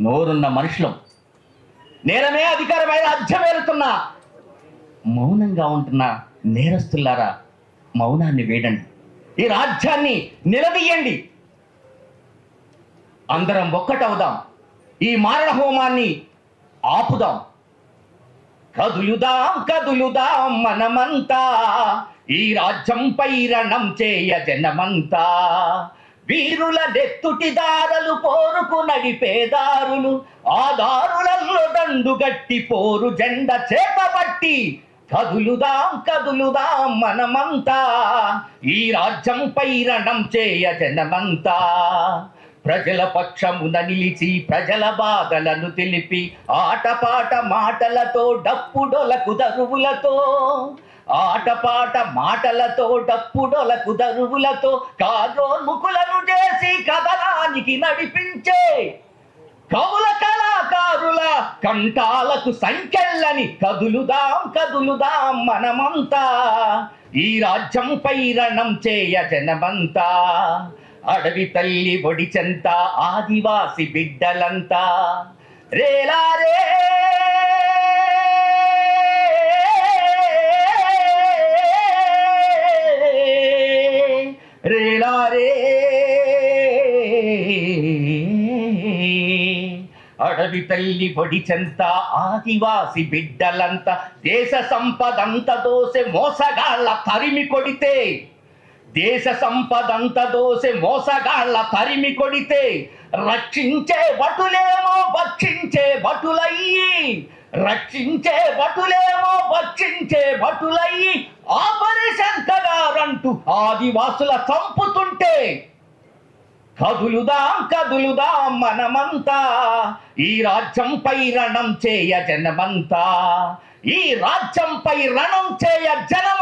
నోరున్న మనుషులం, నేరమే అధికారమైన రాజ్యమేలుతున్నా మౌనంగా ఉంటున్న నేరస్తులారా, మౌనాన్ని వేడండి, ఈ రాజ్యాన్ని నిలదీయండి. అందరం ఒక్కటవుదాం, ఈ మారణ హోమాన్ని ఆపుదాం. కదులుదాం కదులుదాం మనమంతా, ఈ రాజ్యంపై రణం చేయ జనమంతా. వీరుల నెత్తుటి దారలు పోరుకు నడిపేదారులు, ఆ దారులలో దండుగట్టి పోరు జెండ చేపబట్టి. కదులుదాం కదులుదాం మనమంతా, ఈ రాజ్యంపై రణం చేయ జనమంతా. ప్రజల పక్షమున నిలిచి ప్రజల బాధలను తెలిపి, ఆటపాట మాటలతో డప్పుడొలకు దరువులతో, ఆటపాట మాటలతో డప్పుడొలకు దరువులతో కాజోన్ముఖులను చేసి కథనానికి నడిపించే కవుల కళాకారుల కంఠాలకు సంఖ్యలని. కదులుదాం కదులుదాం మనమంతా, ఈ రాజ్యంపై రణం చేయ జనమంతా. అడవి తల్లి ఒడిచెంత ఆదివాసి బిడ్డలంతా రేలారే రేలారే. అడవి తల్లి ఒడిచెంత ఆదివాసి బిడ్డలంతా దేశ సంపదంత దోసె మోసగాళ్ళ తరిమి కొడితే, దేశ సంపదంత దోసె మోసగాళ్ళ తరిమి కొడితే, రక్షించే భటులేమో భక్షించే భటులయ్యి, రక్షించే భటులేమో భక్షించే భటులయ్యి ఆపరేషన్ కగారంటూ ఆదివాసుల చంపుతుంటే. కదులుదాం కదులుదాం మనమంతా, ఈ రాజ్యంపై రణం చేయ జనమంతా. ఈ రాజ్యంపై రణం చేయ జనం